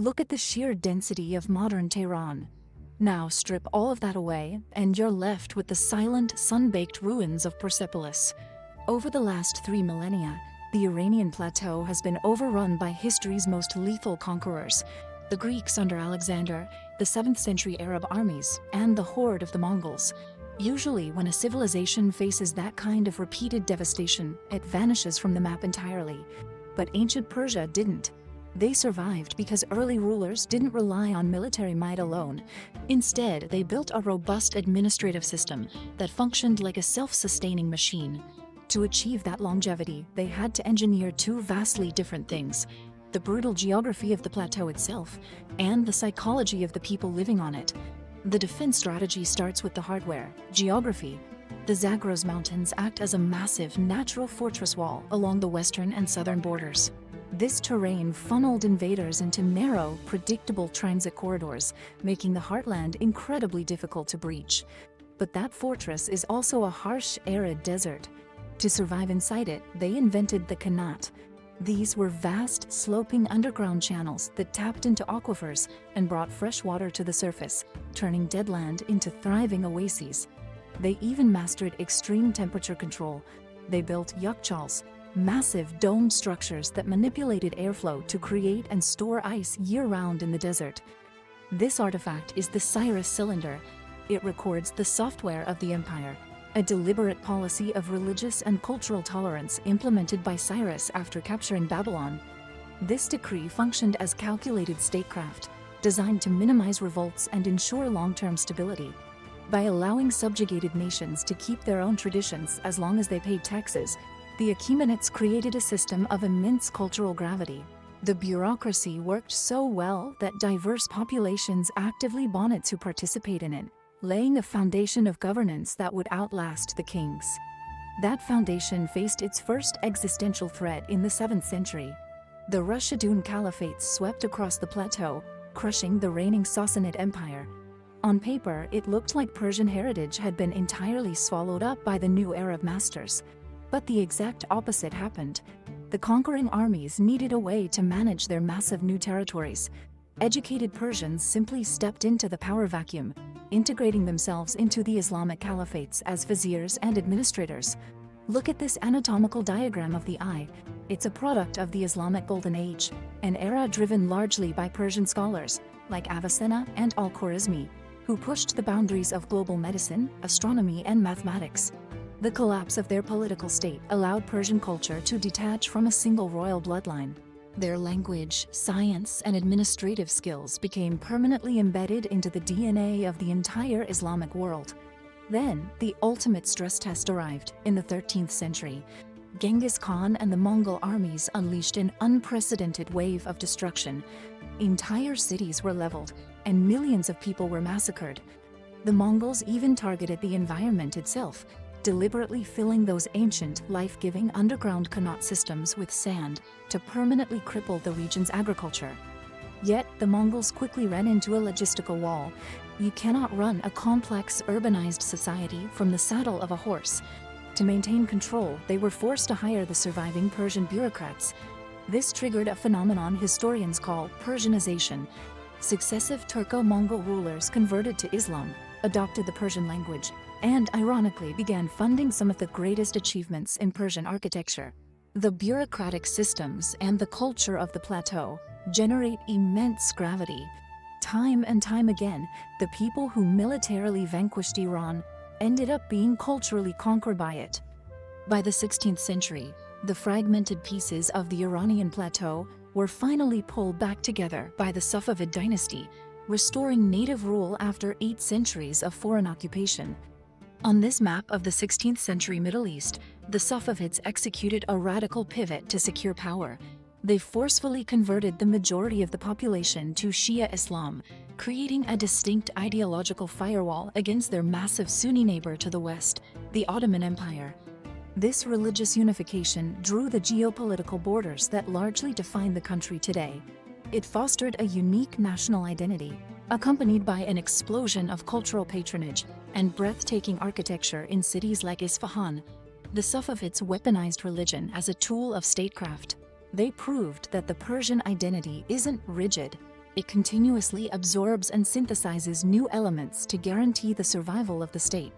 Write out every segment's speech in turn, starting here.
Look at the sheer density of modern Tehran. Now strip all of that away, and you're left with the silent, sun-baked ruins of Persepolis. Over the last 3 millennia, the Iranian plateau has been overrun by history's most lethal conquerors: the Greeks under Alexander, the 7th century Arab armies, and the horde of the Mongols. Usually, when a civilization faces that kind of repeated devastation, it vanishes from the map entirely. But ancient Persia didn't. They survived because early rulers didn't rely on military might alone. Instead, they built a robust administrative system that functioned like a self-sustaining machine. To achieve that longevity, they had to engineer 2 vastly different things: the brutal geography of the plateau itself, and the psychology of the people living on it. The defense strategy starts with the hardware, geography. The Zagros mountains act as a massive natural fortress wall along the western and southern borders. This terrain funneled invaders into narrow, predictable transit corridors, making the heartland incredibly difficult to breach. But that fortress is also a harsh, arid desert. To survive inside it, they invented the Qanat. These were vast, sloping underground channels that tapped into aquifers and brought fresh water to the surface, turning dead land into thriving oases. They even mastered extreme temperature control. They built Yakhchals, massive domed structures that manipulated airflow to create and store ice year-round in the desert. This artifact is the Cyrus cylinder. It records the software of the empire, a deliberate policy of religious and cultural tolerance implemented by Cyrus after capturing Babylon. This decree functioned as calculated statecraft, designed to minimize revolts and ensure long-term stability. By allowing subjugated nations to keep their own traditions as long as they paid taxes, the Achaemenids created a system of immense cultural gravity. The bureaucracy worked so well that diverse populations actively wanted to participate in it, laying a foundation of governance that would outlast the kings. That foundation faced its first existential threat in the 7th century. The Rashidun Caliphates swept across the plateau, crushing the reigning Sassanid Empire. On paper, it looked like Persian heritage had been entirely swallowed up by the new Arab masters. But the exact opposite happened. The conquering armies needed a way to manage their massive new territories. Educated Persians simply stepped into the power vacuum, integrating themselves into the Islamic caliphates as viziers and administrators. Look at this anatomical diagram of the eye. It's a product of the Islamic Golden Age, an era driven largely by Persian scholars like Avicenna and Al-Khwarizmi, who pushed the boundaries of global medicine, astronomy, and mathematics. The collapse of their political state allowed Persian culture to detach from a single royal bloodline. Their language, science, and administrative skills became permanently embedded into the DNA of the entire Islamic world. Then, the ultimate stress test arrived in the 13th century. Genghis Khan and the Mongol armies unleashed an unprecedented wave of destruction. Entire cities were leveled, and millions of people were massacred. The Mongols even targeted the environment itself, deliberately filling those ancient, life-giving underground Qanat systems with sand to permanently cripple the region's agriculture. Yet, the Mongols quickly ran into a logistical wall. You cannot run a complex, urbanized society from the saddle of a horse. To maintain control, they were forced to hire the surviving Persian bureaucrats. This triggered a phenomenon historians call Persianization. Successive Turco-Mongol rulers converted to Islam, adopted the Persian language, and ironically began funding some of the greatest achievements in Persian architecture. The bureaucratic systems and the culture of the plateau generate immense gravity. Time and time again, the people who militarily vanquished Iran ended up being culturally conquered by it. By the 16th century, the fragmented pieces of the Iranian plateau were finally pulled back together by the Safavid dynasty, restoring native rule after 8 centuries of foreign occupation. On this map of the 16th century Middle East, the Safavids executed a radical pivot to secure power. They forcefully converted the majority of the population to Shia Islam, creating a distinct ideological firewall against their massive Sunni neighbor to the west, the Ottoman Empire. This religious unification drew the geopolitical borders that largely define the country today. It fostered a unique national identity, accompanied by an explosion of cultural patronage and breathtaking architecture in cities like Isfahan. The Safavids weaponized religion as a tool of statecraft. They proved that the Persian identity isn't rigid, It continuously absorbs and synthesizes new elements to guarantee the survival of the state.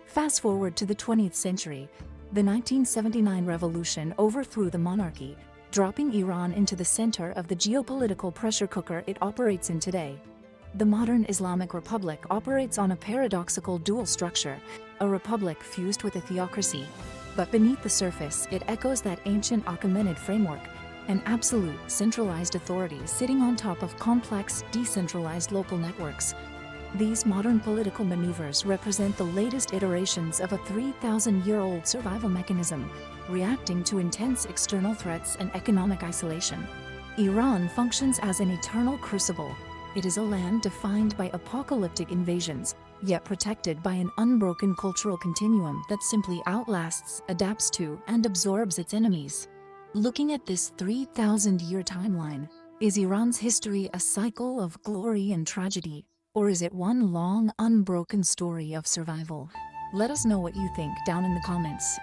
Fast forward to the 20th century, the 1979 revolution overthrew the monarchy, dropping Iran into the center of the geopolitical pressure cooker it operates in today. The modern Islamic Republic operates on a paradoxical dual structure, a republic fused with a theocracy. But beneath the surface, it echoes that ancient Achaemenid framework, an absolute, centralized authority sitting on top of complex, decentralized local networks. These modern political maneuvers represent the latest iterations of a 3,000-year-old survival mechanism, reacting to intense external threats and economic isolation. Iran functions as an eternal crucible. It is a land defined by apocalyptic invasions, yet protected by an unbroken cultural continuum that simply outlasts, adapts to, and absorbs its enemies. Looking at this 3,000-year timeline, is Iran's history a cycle of glory and tragedy, or is it one long, unbroken story of survival? Let us know what you think down in the comments.